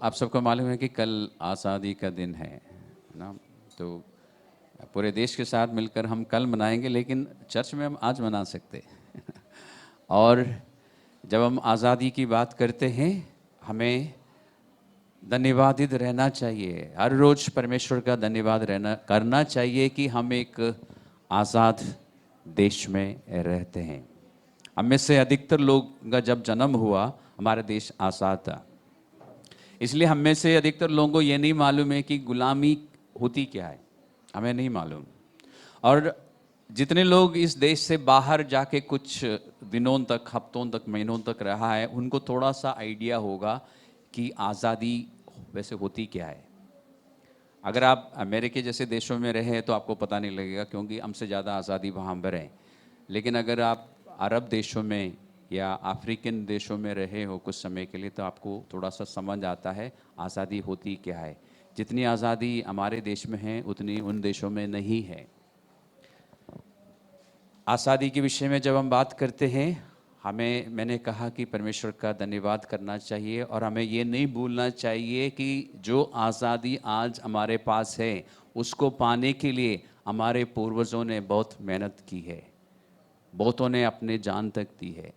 आप सबको मालूम है कि कल आज़ादी का दिन है ना। तो पूरे देश के साथ मिलकर हम कल मनाएंगे, लेकिन चर्च में हम आज मना सकते और जब हम आज़ादी की बात करते हैं, हमें धन्यवादित रहना चाहिए। हर रोज़ परमेश्वर का धन्यवाद करना चाहिए कि हम एक आज़ाद देश में रहते हैं। हम में से अधिकतर लोग का जब जन्म हुआ, हमारा देश आज़ाद था। इसलिए हम में से अधिकतर लोगों को ये नहीं मालूम है कि गुलामी होती क्या है, हमें नहीं मालूम। और जितने लोग इस देश से बाहर जाके कुछ दिनों तक, हफ्तों तक, महीनों तक रहा है, उनको थोड़ा सा आइडिया होगा कि आज़ादी वैसे होती क्या है। अगर आप अमेरिका जैसे देशों में रहे तो आपको पता नहीं लगेगा, क्योंकि हमसे ज़्यादा आज़ादी वहाँ पर है। लेकिन अगर आप अरब देशों में या अफ्रीकन देशों में रहे हो कुछ समय के लिए, तो आपको थोड़ा सा समझ आता है आज़ादी होती क्या है। जितनी आज़ादी हमारे देश में है, उतनी उन देशों में नहीं है। आज़ादी के विषय में जब हम बात करते हैं, मैंने कहा कि परमेश्वर का धन्यवाद करना चाहिए और हमें ये नहीं भूलना चाहिए कि जो आज़ादी आज हमारे पास है, उसको पाने के लिए हमारे पूर्वजों ने बहुत मेहनत की है, बहुतों ने अपने जान तक दी है।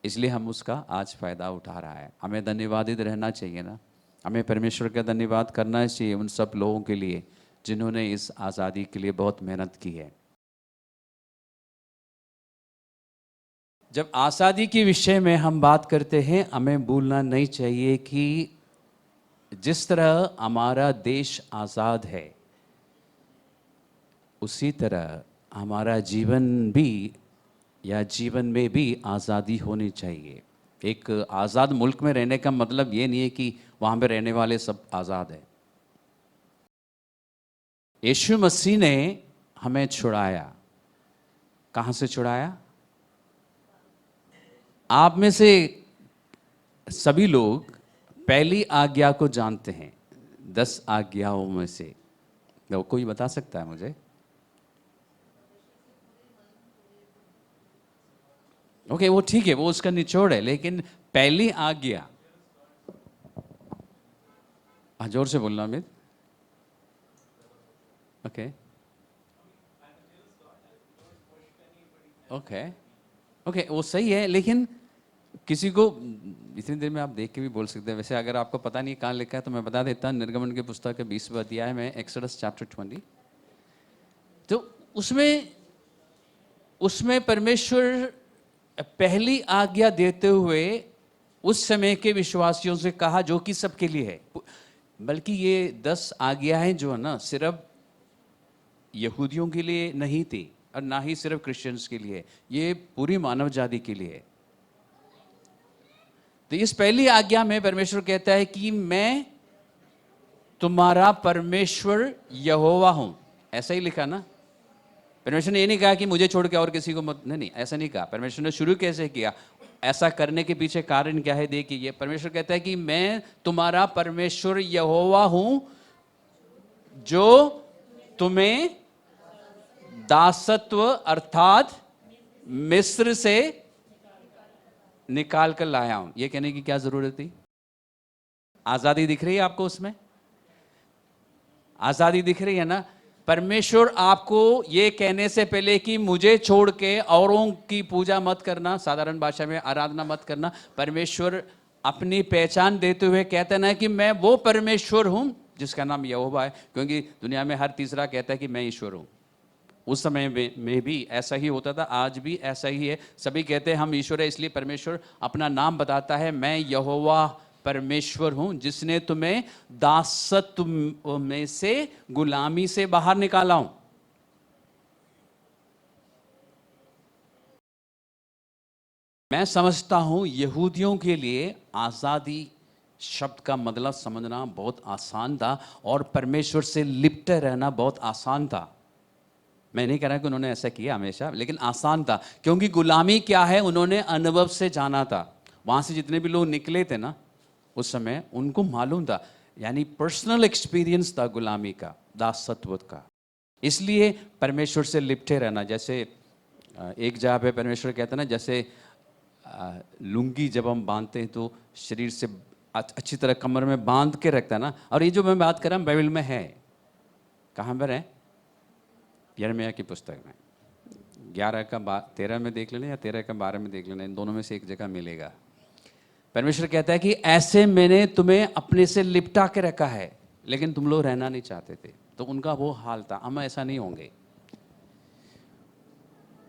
इसलिए हम उसका आज फ़ायदा उठा रहा है। हमें धन्यवादित रहना चाहिए ना। हमें परमेश्वर का धन्यवाद करना चाहिए उन सब लोगों के लिए जिन्होंने इस आज़ादी के लिए बहुत मेहनत की है। जब आज़ादी के विषय में हम बात करते हैं, हमें भूलना नहीं चाहिए कि जिस तरह हमारा देश आज़ाद है, उसी तरह हमारा जीवन भी या जीवन में भी आज़ादी होनी चाहिए। एक आज़ाद मुल्क में रहने का मतलब ये नहीं है कि वहाँ पे रहने वाले सब आज़ाद हैं। यीशु मसीह ने हमें छुड़ाया। कहाँ से छुड़ाया? आप में से सभी लोग पहली आज्ञा को जानते हैं, 10 आज्ञाओं में से। तो कोई बता सकता है मुझे? ओके, वो ठीक है, वो उसका निचोड़ है, लेकिन पहली आज्ञा। जोर से बोलना अमित। ओके ओके ओके, वो सही है, लेकिन किसी को इतनी देर में आप देख के भी बोल सकते हैं। वैसे अगर आपको पता नहीं कहाँ लिखा है तो मैं बता देता हूँ। निर्गमन की पुस्तक के 20वां अध्याय में, एक्सोडस चैप्टर 20, तो उसमें उसमें परमेश्वर पहली आज्ञा देते हुए उस समय के विश्वासियों से कहा, जो कि सबके लिए है। बल्कि ये 10 आज्ञाएं जो है ना, सिर्फ यहूदियों के लिए नहीं थी और ना ही सिर्फ क्रिश्चियंस के लिए, ये पूरी मानव जाति के लिए है। तो इस पहली आज्ञा में परमेश्वर कहता है कि मैं तुम्हारा परमेश्वर यहोवा हूं। ऐसा ही लिखा ना। परमेश्वर ने ये नहीं कहा कि मुझे छोड़ के और किसी को मत, नहीं, ऐसा नहीं कहा। परमेश्वर ने शुरू कैसे किया, ऐसा करने के पीछे कारण क्या है, देखिए। ये परमेश्वर कहता है कि मैं तुम्हारा परमेश्वर यहोवा हूं, जो तुम्हें दासत्व अर्थात मिस्र से निकाल कर लाया हूं। ये कहने की क्या जरूरत थी? आजादी दिख रही है आपको उसमें? आजादी दिख रही है ना। परमेश्वर आपको ये कहने से पहले कि मुझे छोड़ के औरों की पूजा मत करना, साधारण भाषा में आराधना मत करना, परमेश्वर अपनी पहचान देते हुए कहते ना कि मैं वो परमेश्वर हूं जिसका नाम यहोवा है। क्योंकि दुनिया में हर तीसरा कहता है कि मैं ईश्वर हूं। उस समय में भी ऐसा ही होता था, आज भी ऐसा ही है। सभी कहते हैं हम ईश्वर है, इसलिए परमेश्वर अपना नाम बताता है, मैं यहोवा परमेश्वर हूं, जिसने तुम्हें दासत्व में से, गुलामी से बाहर निकाला हूं। मैं समझता हूं यहूदियों के लिए आज़ादी शब्द का मतलब समझना बहुत आसान था और परमेश्वर से लिपटे रहना बहुत आसान था। मैं नहीं कह रहा कि उन्होंने ऐसा किया हमेशा, लेकिन आसान था। क्योंकि गुलामी क्या है उन्होंने अनुभव से जाना था। वहां से जितने भी लोग निकले थे ना उस समय, उनको मालूम था, यानी पर्सनल एक्सपीरियंस था गुलामी का, दासत्व का। इसलिए परमेश्वर से लिपटे रहना। जैसे एक जगह पे परमेश्वर कहता है ना, जैसे लुंगी जब हम बांधते हैं तो शरीर से अच्छी तरह कमर में बांध के रखता है ना। और ये जो मैं बात कर रहा हूँ बाइबल में है, कहाँ पर है? यिर्मयाह की पुस्तक में 11 का 13 में देख लेना या 13 का 12 में देख लेना, इन दोनों में से एक जगह मिलेगा। परमेश्वर कहता है कि ऐसे मैंने तुम्हें अपने से लिपटा के रखा है, लेकिन तुम लोग रहना नहीं चाहते थे। तो उनका वो हाल था, हम ऐसा नहीं होंगे।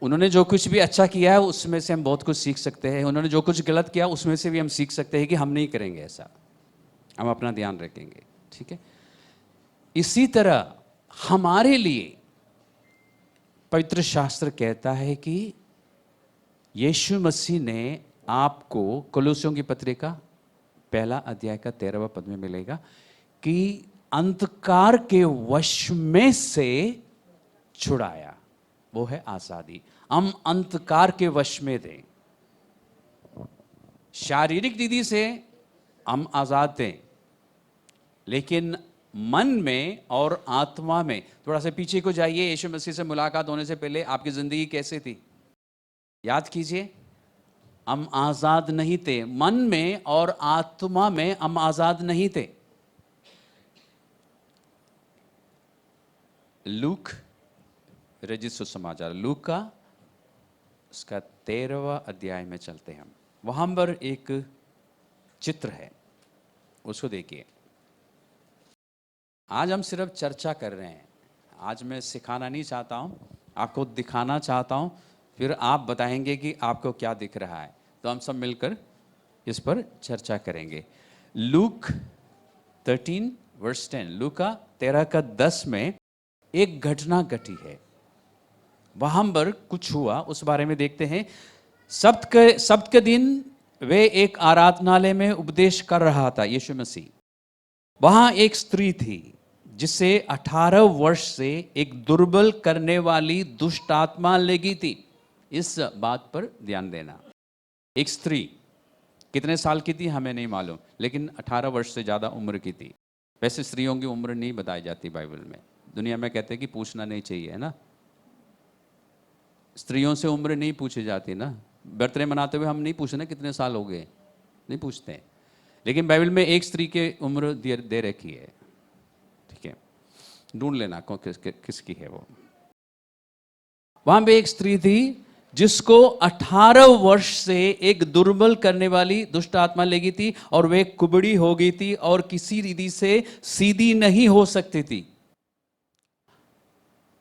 उन्होंने जो कुछ भी अच्छा किया है उसमें से हम बहुत कुछ सीख सकते हैं, उन्होंने जो कुछ गलत किया उसमें से भी हम सीख सकते हैं कि हम नहीं करेंगे ऐसा, हम अपना ध्यान रखेंगे। ठीक है, इसी तरह हमारे लिए पवित्र शास्त्र कहता है कि यीशु मसीह ने आपको, कोलोसियों की पत्रिका 1 अध्याय का 13वां पद में मिलेगा कि अंधकार के वश में से छुड़ाया। वो है आजादी। हम अंधकार के वश में थे, शारीरिक दीदी से हम आजाद थे, लेकिन मन में और आत्मा में, थोड़ा सा पीछे को जाइए, यीशु मसीह से मुलाकात होने से पहले आपकी जिंदगी कैसे थी? याद कीजिए। हम आजाद नहीं थे, मन में और आत्मा में हम आजाद नहीं थे। लूक रचित सुसमाचार, लूक का उसका 13वां अध्याय में चलते हैं हम। वहां पर एक चित्र है, उसको देखिए। आज हम सिर्फ चर्चा कर रहे हैं, आज मैं सिखाना नहीं चाहता हूं, आपको दिखाना चाहता हूं, फिर आप बताएंगे कि आपको क्या दिख रहा है। तो हम सब मिलकर इस पर चर्चा करेंगे। लूक 13:10, लूका 13:10 में एक घटना घटी है, वहां पर कुछ हुआ, उस बारे में देखते हैं। सब्त के दिन वे एक आराधनालय में उपदेश कर रहा था यीशु मसीह। वहां एक स्त्री थी जिसे 18 वर्ष से एक दुर्बल करने वाली दुष्ट आत्मा लगी थी। इस बात पर ध्यान देना, एक स्त्री कितने साल की थी हमें नहीं मालूम, लेकिन 18 वर्ष से ज़्यादा उम्र की थी। वैसे स्त्रियों की उम्र नहीं बताई जाती बाइबल में, दुनिया में कहते हैं कि पूछना नहीं चाहिए, है ना। स्त्रियों से उम्र नहीं पूछी जाती ना, बर्थडे मनाते हुए हम नहीं पूछना कितने साल हो गए, नहीं पूछते हैं। लेकिन बाइबल में एक स्त्री की उम्र दे रखी है। ठीक है, ढूंढ लेना किसकी है वो। वहां पे एक स्त्री थी जिसको 18 वर्ष से एक दुर्बल करने वाली दुष्ट आत्मा लगी थी, और वे कुबड़ी हो गई थी और किसी रीति से सीधी नहीं हो सकती थी।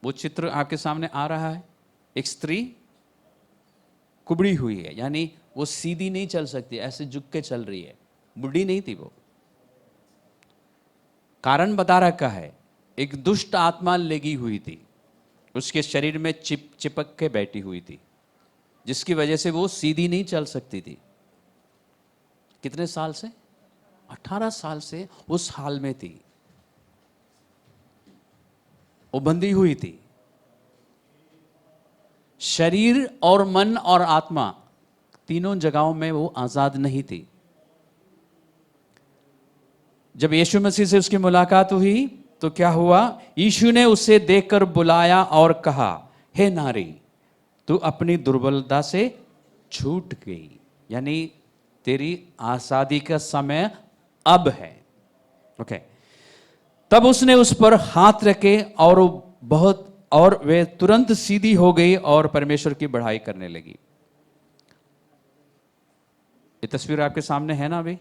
वो चित्र आपके सामने आ रहा है, एक स्त्री कुबड़ी हुई है, यानी वो सीधी नहीं चल सकती, ऐसे झुक के चल रही है। बुढ़ी नहीं थी वो, कारण बता रखा है, एक दुष्ट आत्मा लगी हुई थी, उसके शरीर में चिपक के बैठी हुई थी, जिसकी वजह से वो सीधी नहीं चल सकती थी। कितने साल से? 18 साल से उस हाल में थी, वो बंधी हुई थी। शरीर और मन और आत्मा तीनों जगहों में वो आजाद नहीं थी। जब यीशु मसीह से उसकी मुलाकात हुई तो क्या हुआ? यीशु ने उसे देखकर बुलाया और कहा, हे नारी, तू अपनी दुर्बलता से छूट गई, यानी तेरी आजादी का समय अब है। ओके। तब उसने उस पर हाथ रखे और वे तुरंत सीधी हो गई और परमेश्वर की बढ़ाई करने लगी। ये तस्वीर आपके सामने है ना। अभी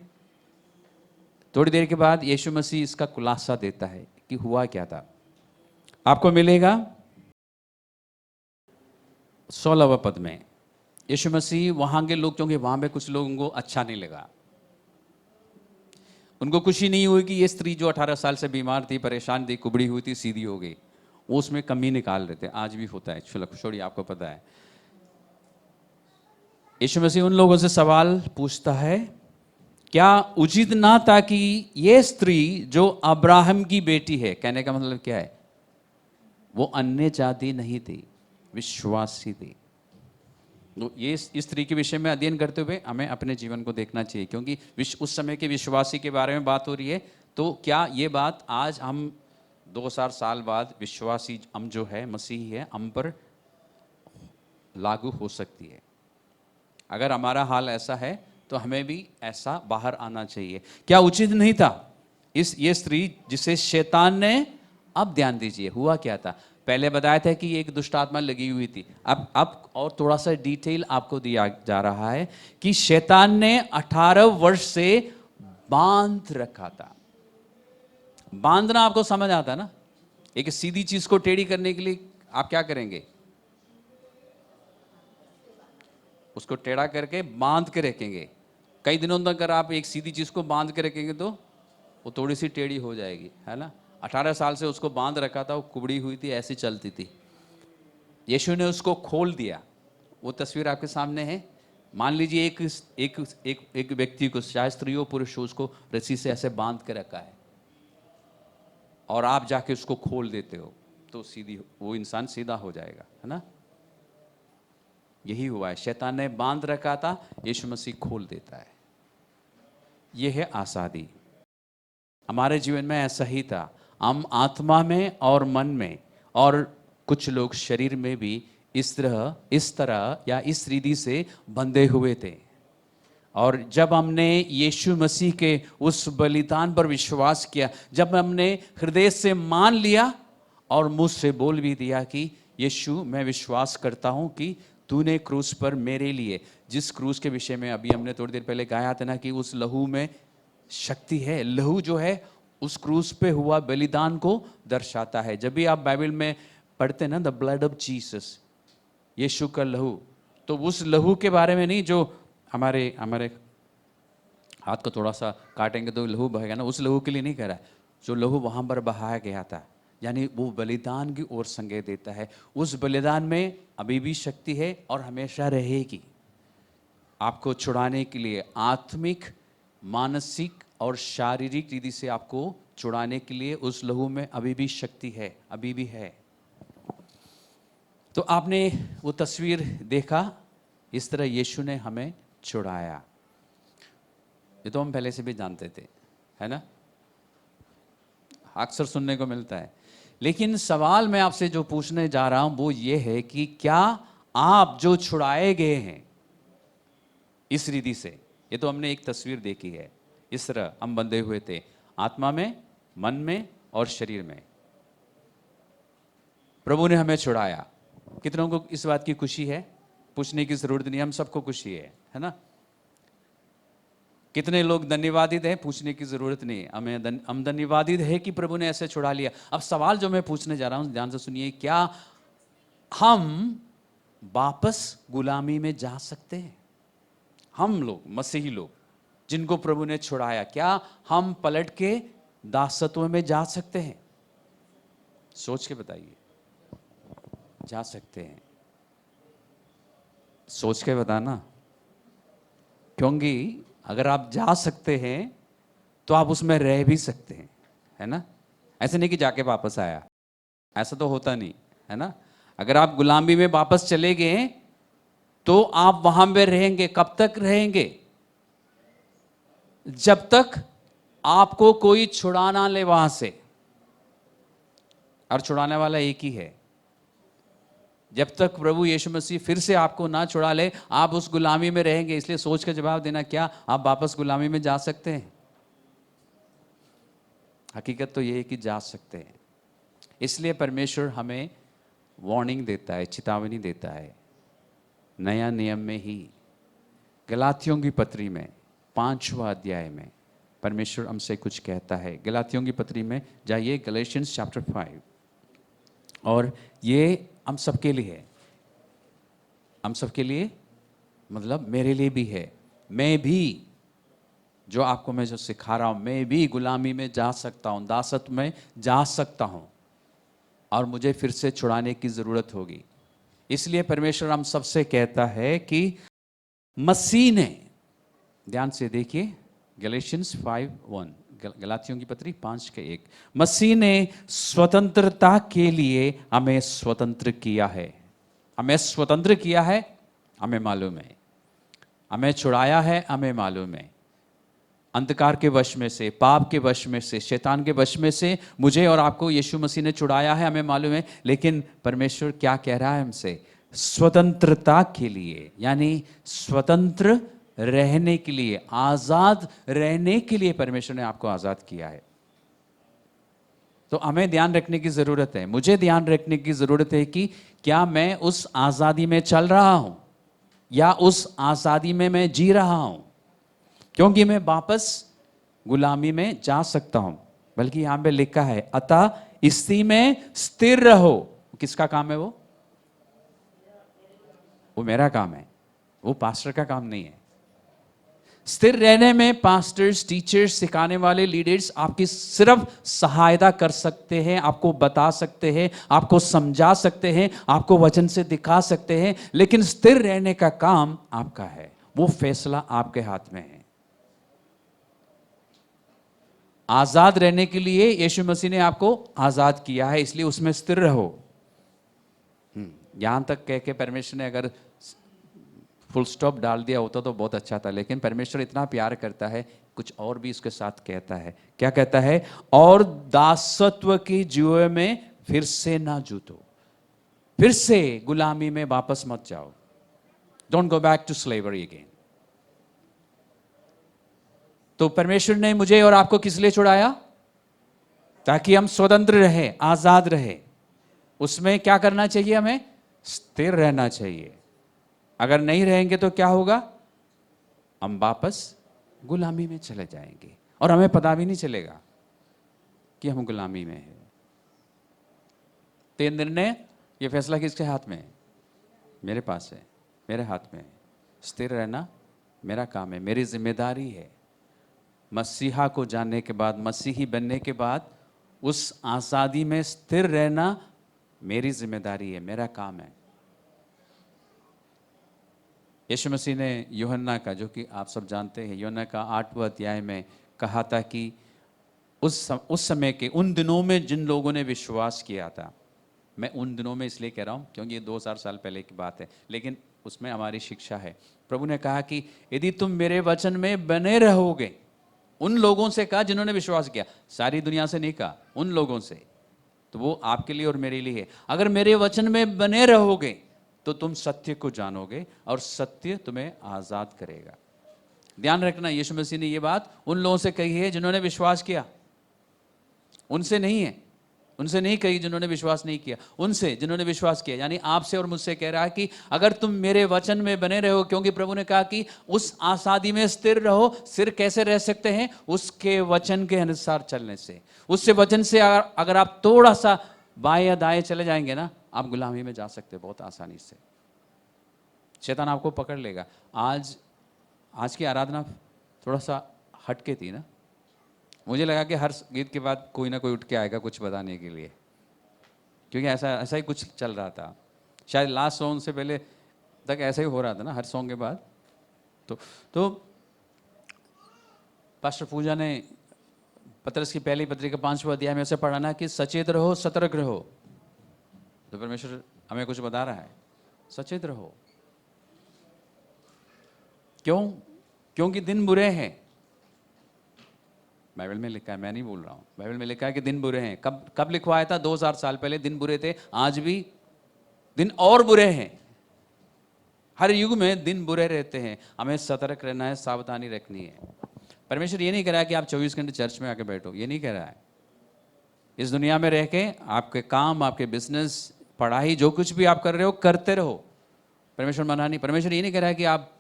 थोड़ी देर के बाद यीशु मसीह इसका खुलासा देता है कि हुआ क्या था। आपको मिलेगा 16वें पद में। यीशु मसीह वहां के लोग, क्योंकि वहां पे कुछ लोगों को अच्छा नहीं लगा, उनको खुशी नहीं हुई कि ये स्त्री जो 18 साल से बीमार थी, परेशान थी, कुबड़ी हुई थी, सीधी हो गई। वो उसमें कमी निकाल रहे थे। आज भी होता है, छोड़िए, आपको पता है। यीशु मसीह उन लोगों से सवाल पूछता है, क्या उचित ना था कि ये स्त्री जो अब्राहम की बेटी है, कहने का मतलब क्या है, वो अन्य जाति नहीं थी, विश्वासी थी। तो ये इस स्त्री के विषय में अध्ययन करते हुए हमें अपने जीवन को देखना चाहिए, क्योंकि उस समय के विश्वासी के बारे में बात हो रही है। तो क्या ये बात आज हम 2000 साल बाद विश्वासी हम जो है, मसीही है, हम पर लागू हो सकती है? अगर हमारा हाल ऐसा है तो हमें भी ऐसा बाहर आना चाहिए। क्या उचित नहीं था ये स्त्री जिसे शैतान ने, अब ध्यान दीजिए हुआ क्या था। पहले बताया था कि एक दुष्ट आत्मा लगी हुई थी, अब और थोड़ा सा डिटेल आपको दिया जा रहा है कि शैतान ने 18 वर्ष से बांध रखा था। बांधना आपको समझ आता है ना, एक सीधी चीज को टेढ़ी करने के लिए आप क्या करेंगे, उसको टेढ़ा करके बांध के रखेंगे। कई दिनों तक अगर आप एक सीधी चीज को बांध के रखेंगे तो वो थोड़ी सी टेढ़ी हो जाएगी, है ना। 18 साल से उसको बांध रखा था, वो कुबड़ी हुई थी, ऐसी चलती थी। यीशु ने उसको खोल दिया। वो तस्वीर आपके सामने है। मान लीजिए एक व्यक्ति को, चाहे स्त्री हो पुरुष हो, उसको रस्सी से ऐसे बांध के रखा है और आप जाके उसको खोल देते हो तो सीधी, वो इंसान सीधा हो जाएगा, है ना। यही हुआ है, शैतान ने बांध रखा था, यीशु मसीह खोल देता है। यह है आज़ादी। हमारे जीवन में ऐसा ही था। हम आत्मा में और मन में, और कुछ लोग शरीर में भी इस तरह या इस रीति से बंधे हुए थे। और जब हमने यीशु मसीह के उस बलिदान पर विश्वास किया, जब हमने हृदय से मान लिया और मुंह से बोल भी दिया कि यीशु मैं विश्वास करता हूं कि तूने क्रूस पर मेरे लिए, जिस क्रूस के विषय में अभी हमने थोड़ी देर पहले गाया था ना कि उस लहू में शक्ति है। लहू जो है उस क्रूस पे हुआ बलिदान को दर्शाता है। जब भी आप बाइबल में पढ़ते ना द ब्लड ऑफ जीसस, यीशु का लहू, तो उस लहू के बारे में नहीं जो हमारे हाथ को थोड़ा सा काटेंगे तो लहू बहेगा ना, उस लहू के लिए नहीं कह रहा है। जो लहू वहां पर बहाया गया था, यानी वो बलिदान की ओर संकेत देता है। उस बलिदान में अभी भी शक्ति है और हमेशा रहेगी। आपको छुड़ाने के लिए, आत्मिक, मानसिक और शारीरिक रीति से आपको छुड़ाने के लिए उस लहू में अभी भी शक्ति है, अभी भी है। तो आपने वो तस्वीर देखा, इस तरह यीशु ने हमें छुड़ाया। ये तो हम पहले से भी जानते थे, है ना, अक्सर सुनने को मिलता है। लेकिन सवाल मैं आपसे जो पूछने जा रहा हूं वो ये है कि क्या आप जो छुड़ाए गए हैं इस रीति से, ये तो हमने एक तस्वीर देखी है, इस तरह हम बंधे हुए थे आत्मा में, मन में और शरीर में। प्रभु ने हमें छुड़ाया। कितनों को इस बात की खुशी है? पूछने की जरूरत नहीं, हम सबको खुशी है ना। कितने लोग धन्यवादित हैं? पूछने की जरूरत नहीं, हम धन्यवादित है कि प्रभु ने ऐसे छुड़ा लिया। अब सवाल जो मैं पूछने जा रहा हूं, ध्यान से सुनिए, क्या हम वापस गुलामी में जा सकते हैं? हम लोग, मसीही लोग जिनको प्रभु ने छुड़ाया, क्या हम पलट के दासत्व में जा सकते हैं? सोच के बताइए। जा सकते हैं, सोच के बताना, क्योंकि अगर आप जा सकते हैं तो आप उसमें रह भी सकते हैं, है ना। ऐसे नहीं कि जाके वापस आया, ऐसा तो होता नहीं, है ना। अगर आप गुलामी में वापस चले गए तो आप वहां पे रहेंगे। कब तक रहेंगे? जब तक आपको कोई छुड़ा ना ले वहां से, और छुड़ाने वाला एक ही है। जब तक प्रभु यीशु मसीह फिर से आपको ना छुड़ा ले, आप उस गुलामी में रहेंगे। इसलिए सोच के जवाब देना, क्या आप वापस गुलामी में जा सकते हैं? हकीकत तो यह है कि जा सकते हैं। इसलिए परमेश्वर हमें वार्निंग देता है, चेतावनी देता है। नया नियम में ही गलातियों की पत्री में 5वां अध्याय में परमेश्वर हमसे कुछ कहता है। गलातियों की पत्री में जाइए, गैलेशियंस चैप्टर 5, और ये हम सबके लिए है। हम सबके लिए मतलब मेरे लिए भी है। मैं भी, जो आपको मैं जो सिखा रहा हूं, मैं भी गुलामी में जा सकता हूं, दासत्व में जा सकता हूं, और मुझे फिर से छुड़ाने की जरूरत होगी। इसलिए परमेश्वर हम सबसे कहता है कि मसीह ने, ध्यान से देखिए, गैलेशियंस 5:1, गलातियों की पत्री 5:1, मसीह ने स्वतंत्रता के लिए हमें स्वतंत्र किया है। हमें स्वतंत्र किया है, हमें मालूम है। हमें छुड़ाया है, हमें मालूम है। अंधकार के वश में से, पाप के वश में से, शैतान के वश में से मुझे और आपको यीशु मसीह ने छुड़ाया है, हमें मालूम है। लेकिन परमेश्वर क्या कह रहा है हमसे? स्वतंत्रता के लिए, यानी स्वतंत्र रहने के लिए, आजाद रहने के लिए परमेश्वर ने आपको आजाद किया है। तो हमें ध्यान रखने की जरूरत है, मुझे ध्यान रखने की जरूरत है कि क्या मैं उस आजादी में चल रहा हूं या उस आजादी में मैं जी रहा हूं, क्योंकि मैं वापस गुलामी में जा सकता हूं। बल्कि यहां पे लिखा है, अतः इसी में स्थिर रहो। किसका काम है वो मेरा काम है, वो पास्टर का काम नहीं है। स्थिर रहने में पास्टर्स, टीचर्स, सिखाने वाले लीडर्स आपकी सिर्फ सहायता कर सकते हैं, आपको बता सकते हैं, आपको समझा सकते हैं, आपको वचन से दिखा सकते हैं, लेकिन स्थिर रहने का काम आपका है, वो फैसला आपके हाथ में है। आजाद रहने के लिए यीशु मसीह ने आपको आजाद किया है, इसलिए उसमें स्थिर रहो। यहां तक कह के परमेश्वर ने अगर फुल स्टॉप डाल दिया होता तो बहुत अच्छा था, लेकिन परमेश्वर इतना प्यार करता है, कुछ और भी इसके साथ कहता है। क्या कहता है? और दासत्व की जुए में फिर से ना जूतो, फिर से गुलामी में वापस मत जाओ। Don't go back to slavery again. तो परमेश्वर ने मुझे और आपको किस लिए छुड़ाया? ताकि हम स्वतंत्र रहे, आजाद रहे। उसमें क्या करना चाहिए? हमें स्थिर रहना चाहिए। अगर नहीं रहेंगे तो क्या होगा? हम वापस गुलामी में चले जाएंगे और हमें पता भी नहीं चलेगा कि हम गुलामी में हैं। तो ये निर्णय, ये फैसला किसके हाथ में है? मेरे पास है, मेरे हाथ में है। स्थिर रहना मेरा काम है, मेरी जिम्मेदारी है। मसीहा को जानने के बाद, मसीही बनने के बाद उस आज़ादी में स्थिर रहना मेरी जिम्मेदारी है, मेरा काम है। यीशु मसीह ने यूहन्ना का, जो कि आप सब जानते हैं, यूहन्ना का 8वां अध्याय में कहा था कि उस समय के, उन दिनों में जिन लोगों ने विश्वास किया था। मैं उन दिनों में इसलिए कह रहा हूँ क्योंकि ये 2000 साल पहले की बात है, लेकिन उसमें हमारी शिक्षा है। प्रभु ने कहा कि यदि तुम मेरे वचन में बने रहोगे, उन लोगों से कहा जिन्होंने विश्वास किया, सारी दुनिया से नहीं कहा, उन लोगों से। तो वो आपके लिए और मेरे लिए है। अगर मेरे वचन में बने रहोगे तो तुम सत्य को जानोगे और सत्य तुम्हें आजाद करेगा। ध्यान रखना, यीशु मसीह ने ये बात उन लोगों से कही है जिन्होंने विश्वास किया, उनसे नहीं है, उनसे नहीं कही जिन्होंने विश्वास नहीं किया, उनसे जिन्होंने विश्वास किया। यानी आपसे और मुझसे कह रहा है कि अगर तुम मेरे वचन में बने रहो, क्योंकि प्रभु ने कहा कि उस आजादी में स्थिर रहो। स्थिर कैसे रह सकते हैं? उसके वचन के अनुसार चलने से। उससे वचन से अगर आप थोड़ा सा बाएं या दाएं चले जाएंगे ना, आप गुलामी में जा सकते हैं बहुत आसानी से। शैतान आपको पकड़ लेगा। आज की आराधना थोड़ा सा हटके थी ना, मुझे लगा कि हर गीत के बाद कोई ना कोई उठ के आएगा कुछ बताने के लिए, क्योंकि ऐसा ही कुछ चल रहा था। शायद लास्ट सॉन्ग से पहले तक ऐसा ही हो रहा था ना, हर सॉन्ग के बाद। तो पास्टर पूजा ने पतरस की पहली पत्री 5वां अध्याय में ऐसे पढ़ा ना कि सचेत रहो, सतर्क रहो। तो परमेश्वर हमें कुछ बता रहा है, सचेत रहो। क्यों? क्योंकि दिन बुरे हैं। बाइबल में लिखा है, मैं नहीं बोल रहा हूं, बाइबल में लिखा है कि दिन बुरे हैं। कब लिखवाया था? 2000 साल पहले दिन बुरे थे, आज भी दिन और बुरे हैं। हर युग में दिन बुरे रहते हैं, हमें सतर्क रहना है, सावधानी रखनी है। परमेश्वर ये नहीं कह रहा है कि आप 24 घंटे चर्च में आके बैठो, ये नहीं कह रहा है। इस दुनिया में रह के आपके काम, आपके बिजनेस, पढ़ाई, जो कुछ भी आप कर रहे हो करते रहो। परमेश्वर मना नहीं। परमेश्वर ये नहीं कह रहा है कि आप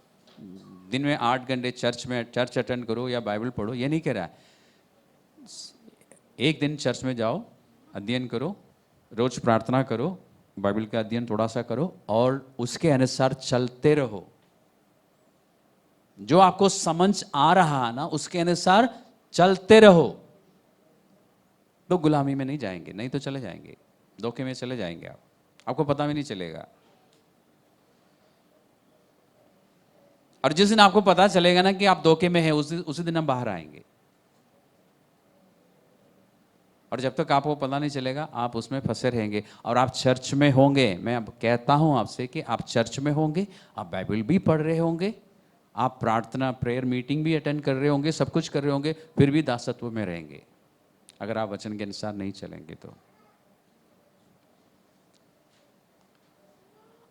दिन में 8 घंटे चर्च अटेंड करो या बाइबल पढ़ो, ये नहीं कह रहा है। एक दिन चर्च में जाओ, अध्ययन करो, रोज प्रार्थना करो, बाइबल का अध्ययन थोड़ा सा करो और उसके अनुसार चलते रहो। जो आपको समझ आ रहा ना, उसके अनुसार चलते रहो, तो गुलामी में नहीं जाएंगे। नहीं तो चले जाएंगे, धोखे में चले जाएंगे आप, आपको पता भी नहीं चलेगा। और जिस दिन आपको पता चलेगा ना कि आप धोखे में हैं, उसी दिन हम बाहर आएंगे। और जब तक आपको पता नहीं चलेगा, आप उसमें फंसे रहेंगे। और आप चर्च में होंगे, मैं अब कहता हूं आपसे कि आप चर्च में होंगे, आप बाइबल भी पढ़ रहे होंगे, आप प्रार्थना, प्रेयर मीटिंग भी अटेंड कर रहे होंगे, सब कुछ कर रहे होंगे, फिर भी दासत्व में रहेंगे अगर आप वचन के अनुसार नहीं चलेंगे तो।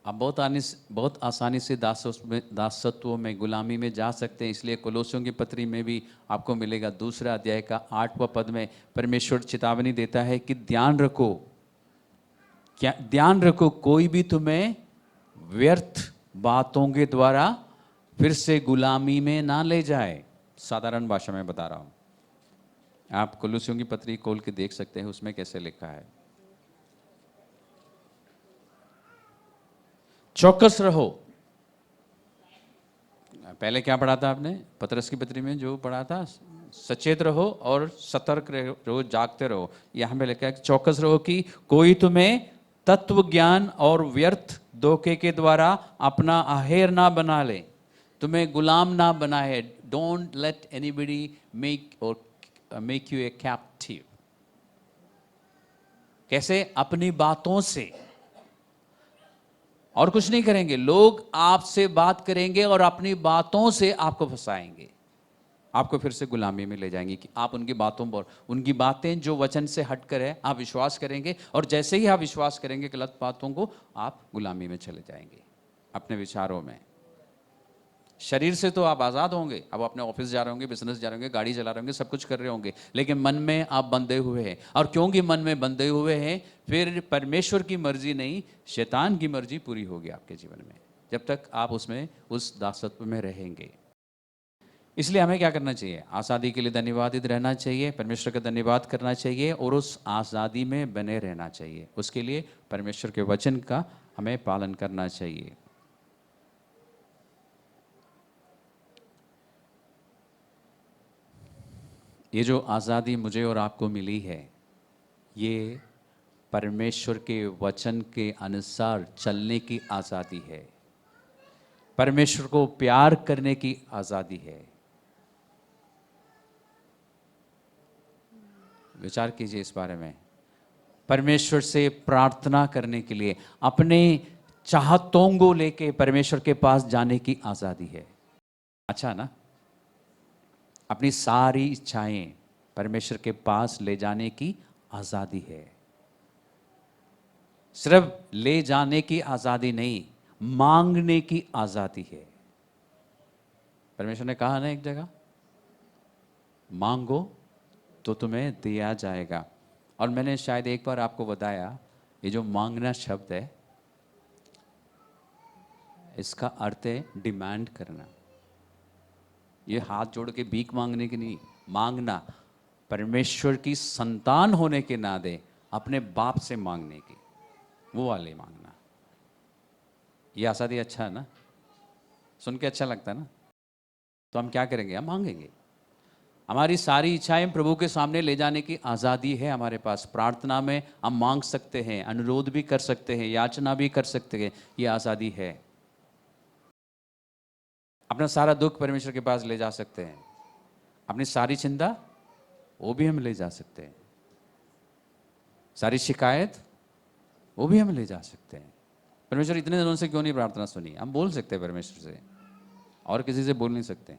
आप बहुत आसानी से दासत्व में गुलामी में जा सकते हैं। इसलिए कोलोसियों की पत्री में भी आपको मिलेगा, 2 अध्याय का 8वां पद में परमेश्वर चेतावनी देता है कि ध्यान रखो, क्या ध्यान रखो, कोई भी तुम्हें व्यर्थ बातों के द्वारा फिर से गुलामी में ना ले जाए। साधारण भाषा में बता रहा हूं, आप कोलोसियों की पत्री खोल के देख सकते हैं, उसमें कैसे लिखा है। चौकस रहो। पहले क्या पढ़ा था आपने पतरस की पत्री में, जो पढ़ा था, सचेत रहो और सतर्क रहो, जागते रहो। यहां पे लिखा है चौकस रहो कि कोई तुम्हें तत्व ज्ञान और व्यर्थ धोखे के द्वारा अपना आहेर ना बना ले, तुम्हें गुलाम ना बनाए। Don't let anybody make U A captive. कैसे? अपनी बातों से, और कुछ नहीं करेंगे। लोग आपसे बात करेंगे और अपनी बातों से आपको फंसाएंगे, आपको फिर से गुलामी में ले जाएंगे कि आप उनकी बातों पर, उनकी बातें जो वचन से हटकर है, आप विश्वास करेंगे, और जैसे ही आप विश्वास करेंगे गलत बातों को, आप गुलामी में चले जाएंगे अपने विचारों में। शरीर से तो आप आज़ाद होंगे, अब अपने ऑफिस जा रहे होंगे, बिजनेस जा रहे होंगे, गाड़ी चला रहे होंगे, सब कुछ कर रहे होंगे, लेकिन मन में आप बंधे हुए हैं। और क्योंकि मन में बंधे हुए हैं, फिर परमेश्वर की मर्जी नहीं, शैतान की मर्जी पूरी होगी आपके जीवन में, जब तक आप उसमें, उस दासत्व में रहेंगे। इसलिए हमें क्या करना चाहिए? आज़ादी के लिए धन्यवादित रहना चाहिए, परमेश्वर का धन्यवाद करना चाहिए, और उस आज़ादी में बने रहना चाहिए। उसके लिए परमेश्वर के वचन का हमें पालन करना चाहिए। ये जो आज़ादी मुझे और आपको मिली है, ये परमेश्वर के वचन के अनुसार चलने की आज़ादी है, परमेश्वर को प्यार करने की आज़ादी है। विचार कीजिए इस बारे में। परमेश्वर से प्रार्थना करने के लिए, अपने चाहतों को लेके परमेश्वर के पास जाने की आज़ादी है। अच्छा ना? अपनी सारी इच्छाएं परमेश्वर के पास ले जाने की आज़ादी है। सिर्फ ले जाने की आज़ादी नहीं, मांगने की आज़ादी है। परमेश्वर ने कहा ना एक जगह, मांगो तो तुम्हें दिया जाएगा। और मैंने शायद एक बार आपको बताया, ये जो मांगना शब्द है, इसका अर्थ है डिमांड करना। ये हाथ जोड़ के भीख मांगने की नहीं, मांगना, परमेश्वर की संतान होने के नाते अपने बाप से मांगने की, वो वाले मांगना। ये आज़ादी अच्छा है ना? सुन के अच्छा लगता है ना? तो हम क्या करेंगे? हम मांगेंगे। हमारी सारी इच्छाएं प्रभु के सामने ले जाने की आज़ादी है हमारे पास। प्रार्थना में हम मांग सकते हैं, अनुरोध भी कर सकते हैं, याचना भी कर सकते हैं, ये आज़ादी है। अपना सारा दुख परमेश्वर के पास ले जा सकते हैं, अपनी सारी चिंता वो भी हम ले जा सकते हैं, सारी शिकायत वो भी हम ले जा सकते हैं। परमेश्वर इतने दिनों से क्यों नहीं प्रार्थना सुनी? हम बोल सकते हैं परमेश्वर से, और किसी से बोल नहीं सकते।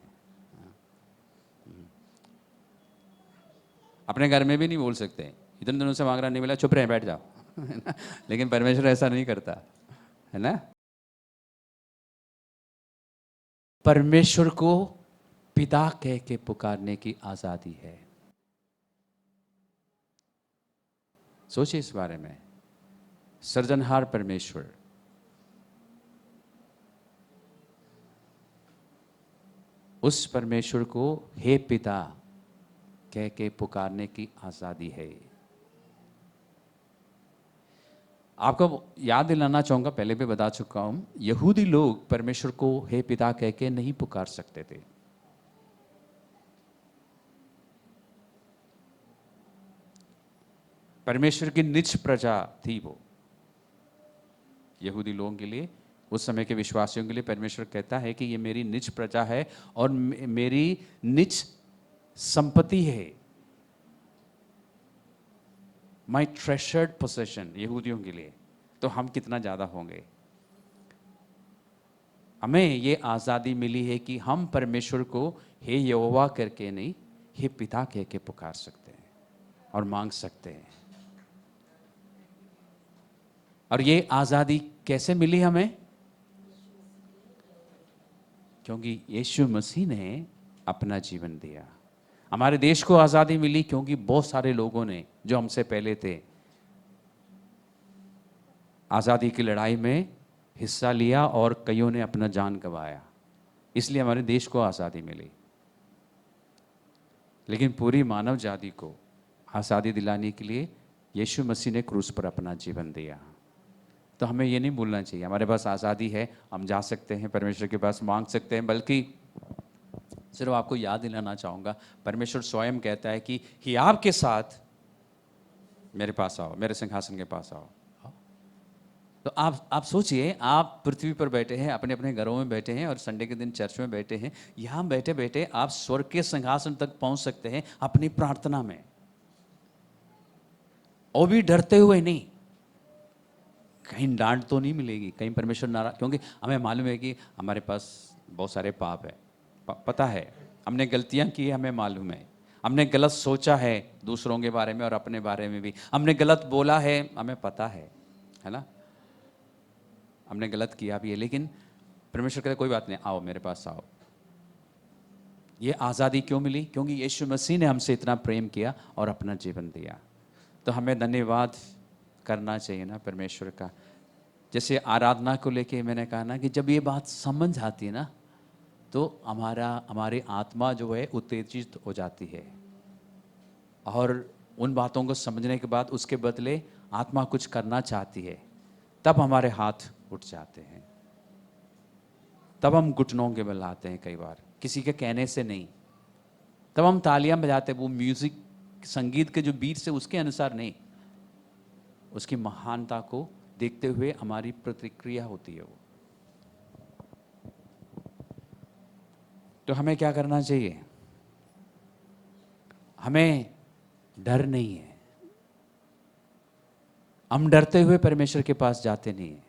अपने घर में भी नहीं बोल सकते, इतने दिनों से मांग रहा, नहीं मिला, चुप रहे, बैठ जाओ। है ना? लेकिन परमेश्वर ऐसा नहीं करता, है ना? परमेश्वर को पिता कह के पुकारने की आज़ादी है। सोचिए इस बारे में। सृजनहार परमेश्वर, उस परमेश्वर को हे पिता कह के पुकारने की आज़ादी है। आपको याद दिलाना चाहूँगा, पहले भी बता चुका हूँ, यहूदी लोग परमेश्वर को हे पिता कह के नहीं पुकार सकते थे। परमेश्वर की निज प्रजा थी वो। यहूदी लोगों के लिए, उस समय के विश्वासियों के लिए परमेश्वर कहता है कि ये मेरी निज प्रजा है और मेरी निज संपत्ति है, माई ट्रेशर्ड पोसेशन। यहूदियों के लिए तो हम कितना ज़्यादा होंगे। हमें ये आज़ादी मिली है कि हम परमेश्वर को हे यहोवा करके नहीं, हे पिता कह के पुकार सकते हैं और मांग सकते हैं। और ये आज़ादी कैसे मिली हमें? क्योंकि यीशु मसीह ने अपना जीवन दिया। हमारे देश को आज़ादी मिली क्योंकि बहुत सारे लोगों ने जो हमसे पहले थे आज़ादी की लड़ाई में हिस्सा लिया और कईयों ने अपना जान गंवाया, इसलिए हमारे देश को आज़ादी मिली। लेकिन पूरी मानव जाति को आज़ादी दिलाने के लिए यीशु मसीह ने क्रूस पर अपना जीवन दिया। तो हमें ये नहीं भूलना चाहिए हमारे पास आज़ादी है, हम जा सकते हैं परमेश्वर के पास मांग सकते हैं। बल्कि सिर्फ आपको याद दिलाना चाहूँगा, परमेश्वर स्वयं कहता है कि हियाव के साथ मेरे पास आओ, मेरे सिंहासन के पास आओ। तो आप सोचिए, आप पृथ्वी पर बैठे हैं, अपने अपने घरों में बैठे हैं और संडे के दिन चर्च में बैठे हैं। यहाँ बैठे बैठे आप स्वर्ग के सिंहासन तक पहुँच सकते हैं अपनी प्रार्थना में, और भी डरते हुए नहीं। कहीं डांट तो नहीं मिलेगी, कहीं परमेश्वर नाराज, क्योंकि हमें मालूम है कि हमारे पास बहुत सारे पाप है, पता है हमने गलतियां की, हमें मालूम है हमने गलत सोचा है दूसरों के बारे में और अपने बारे में भी, हमने गलत बोला है, हमें पता है ना, हमने गलत किया भी है। लेकिन परमेश्वर कहता कोई बात नहीं, आओ मेरे पास आओ। ये आज़ादी क्यों मिली? क्योंकि यीशु मसीह ने हमसे इतना प्रेम किया और अपना जीवन दिया। तो हमें धन्यवाद करना चाहिए ना परमेश्वर का। जैसे आराधना को लेके मैंने कहा ना कि जब ये बात समझ आती है ना, तो हमारी आत्मा जो है उत्तेजित हो जाती है, और उन बातों को समझने के बाद उसके बदले आत्मा कुछ करना चाहती है, तब हमारे हाथ उठ जाते हैं, तब हम घुटनों के बल आते हैं, कई बार किसी के कहने से नहीं। तब हम तालियां बजाते हैं, वो म्यूजिक संगीत के जो बीट से उसके अनुसार नहीं, उसकी महानता को देखते हुए हमारी प्रतिक्रिया होती है वो। तो हमें क्या करना चाहिए? हमें डर नहीं है, हम डरते हुए परमेश्वर के पास जाते नहीं हैं।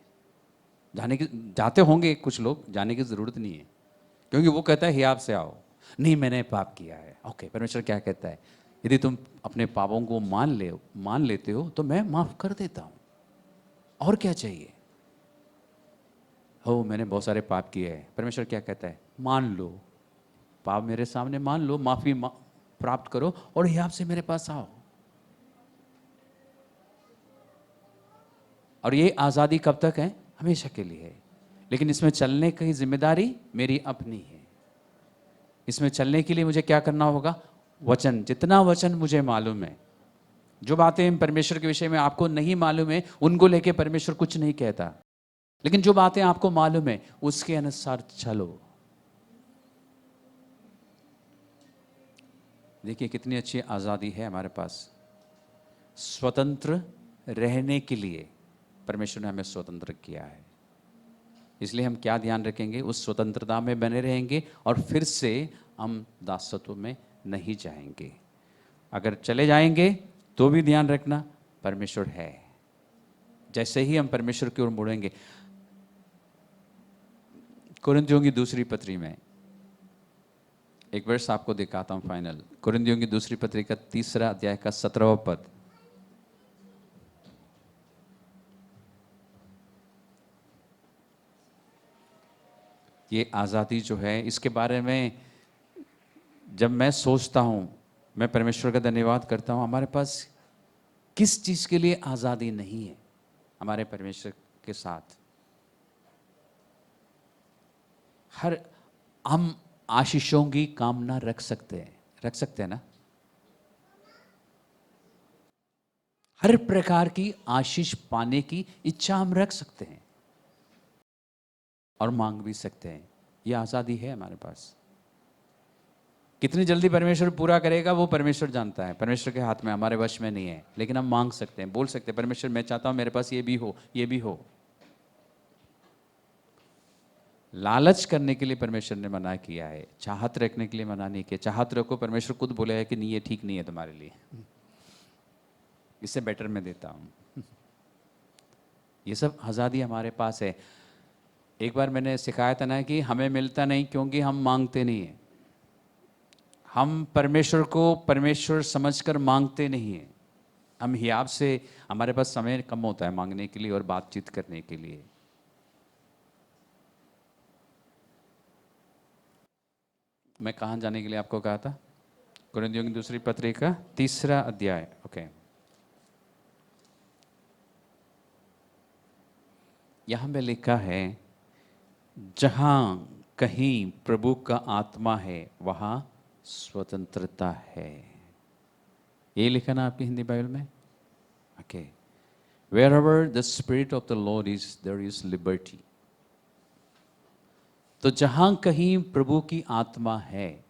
जाते होंगे कुछ लोग, जाने की ज़रूरत नहीं है, क्योंकि वो कहता है हियाव से आओ। नहीं, मैंने पाप किया है। ओके, परमेश्वर क्या कहता है? यदि तुम अपने पापों को मान लेते हो तो मैं माफ़ कर देता हूँ, और क्या चाहिए? हो, मैंने बहुत सारे पाप किए हैं। परमेश्वर क्या कहता है? मान लो, पाप मेरे सामने मान लो, माफ़ी प्राप्त करो और हियाव से मेरे पास आओ। और ये आज़ादी कब तक है? हमेशा के लिए है। लेकिन इसमें चलने की जिम्मेदारी मेरी अपनी है। इसमें चलने के लिए मुझे क्या करना होगा? वचन, जितना वचन मुझे मालूम है, जो बातें परमेश्वर के विषय में आपको नहीं मालूम है, उनको लेके परमेश्वर कुछ नहीं कहता। लेकिन जो बातें आपको मालूम है उसके अनुसार चलो। देखिए कितनी अच्छी आज़ादी है हमारे पास। स्वतंत्र रहने के लिए परमेश्वर ने हमें स्वतंत्र किया है। इसलिए हम क्या ध्यान रखेंगे? उस स्वतंत्रता में बने रहेंगे और फिर से हम दासत्व में नहीं जाएंगे। अगर चले जाएंगे तो भी ध्यान रखना परमेश्वर है। जैसे ही हम परमेश्वर की ओर मुड़ेंगे, कुरिन्थियों की दूसरी पत्री में एक वर्ष आपको दिखाता हूं फाइनल। कुरिन्थियों की दूसरी पत्री का 3 अध्याय का 17वां पद। ये आज़ादी जो है, इसके बारे में जब मैं सोचता हूं, मैं परमेश्वर का धन्यवाद करता हूं। हमारे पास किस चीज़ के लिए आज़ादी नहीं है हमारे परमेश्वर के साथ? हम आशीषों की कामना रख सकते हैं ना? हर प्रकार की आशीष पाने की इच्छा हम रख सकते हैं और मांग भी सकते हैं। ये आज़ादी है हमारे पास। कितनी जल्दी परमेश्वर पूरा करेगा वो परमेश्वर जानता है, परमेश्वर के हाथ में, हमारे वश में नहीं है। लेकिन हम मांग सकते हैं, बोल सकते हैं परमेश्वर मैं चाहता हूं मेरे पास ये भी हो, ये भी हो। लालच करने के लिए परमेश्वर ने मना किया है, चाहत रखने के लिए मना नहीं किया। चाहत रखो, परमेश्वर खुद बोले है कि नहीं ये ठीक नहीं है तुम्हारे लिए, इससे बेटर मैं देता हूं। ये सब आज़ादी हमारे पास है। एक बार मैंने सिखाया था ना कि हमें मिलता नहीं क्योंकि हम मांगते नहीं हैं। हम परमेश्वर को परमेश्वर समझकर मांगते नहीं हैं, हम हियाब से, हमारे पास समय कम होता है मांगने के लिए और बातचीत करने के लिए। मैं कहाँ जाने के लिए आपको कहा था? कुरिन्थियों की दूसरी पत्री का 3 अध्याय। ओके, यहाँ पे लिखा है, जहाँ कहीं प्रभु का आत्मा है वहाँ स्वतंत्रता है। ये लिखा ना आपकी हिंदी बाइबल में? Okay, wherever the spirit of the Lord is there is liberty. तो जहाँ कहीं प्रभु की आत्मा है,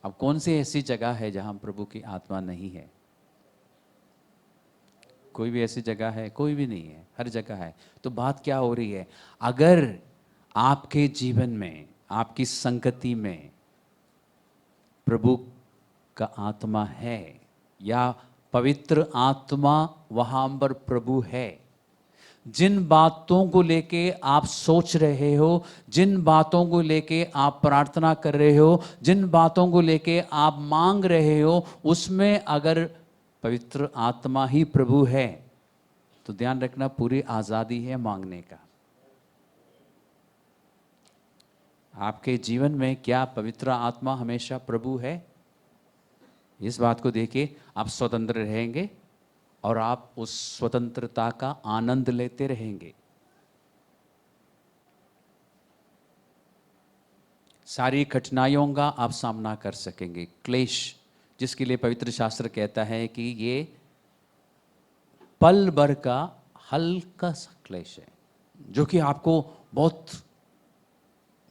अब कौन सी ऐसी जगह है जहाँ प्रभु की आत्मा नहीं है? कोई भी ऐसी जगह है? कोई भी नहीं है, हर जगह है। तो बात क्या हो रही है? अगर आपके जीवन में, आपकी संगति में प्रभु का आत्मा है, या पवित्र आत्मा वहां पर प्रभु है, जिन बातों को लेके आप सोच रहे हो, जिन बातों को लेके आप प्रार्थना कर रहे हो, जिन बातों को लेके आप मांग रहे हो, उसमें अगर पवित्र आत्मा ही प्रभु है, तो ध्यान रखना पूरी आज़ादी है मांगने का। आपके जीवन में क्या पवित्र आत्मा हमेशा प्रभु है? इस बात को देखिए, आप स्वतंत्र रहेंगे और आप उस स्वतंत्रता का आनंद लेते रहेंगे। सारी कठिनाइयों का आप सामना कर सकेंगे। क्लेश, जिसके लिए पवित्र शास्त्र कहता है कि ये पल भर का हल्का सा क्लेश है, जो कि आपको बहुत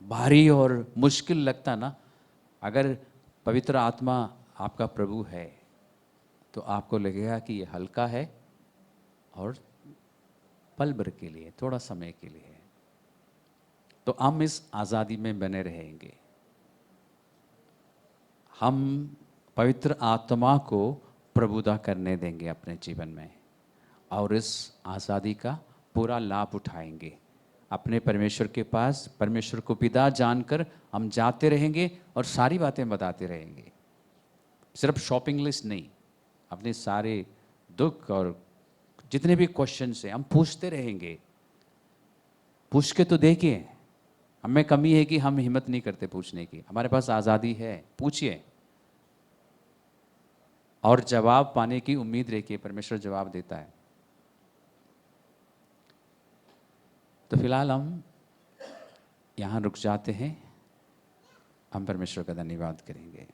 भारी और मुश्किल लगता ना, अगर पवित्र आत्मा आपका प्रभु है तो आपको लगेगा कि ये हल्का है और पल भर के लिए, थोड़ा समय के लिए है। तो हम इस आज़ादी में बने रहेंगे। हम पवित्र आत्मा को प्रभुता करने देंगे अपने जीवन में और इस आज़ादी का पूरा लाभ उठाएंगे। अपने परमेश्वर के पास, परमेश्वर को पिता जानकर हम जाते रहेंगे और सारी बातें बताते रहेंगे। सिर्फ शॉपिंग लिस्ट नहीं, अपने सारे दुख और जितने भी क्वेश्चंस हैं हम पूछते रहेंगे। पूछ के तो देखिए, हमें कमी है कि हम हिम्मत नहीं करते पूछने की। हमारे पास आज़ादी है, पूछिए और जवाब पाने की उम्मीद रखिए, परमेश्वर जवाब देता है। तो फिलहाल हम यहाँ रुक जाते हैं, हम परमेश्वर का धन्यवाद करेंगे।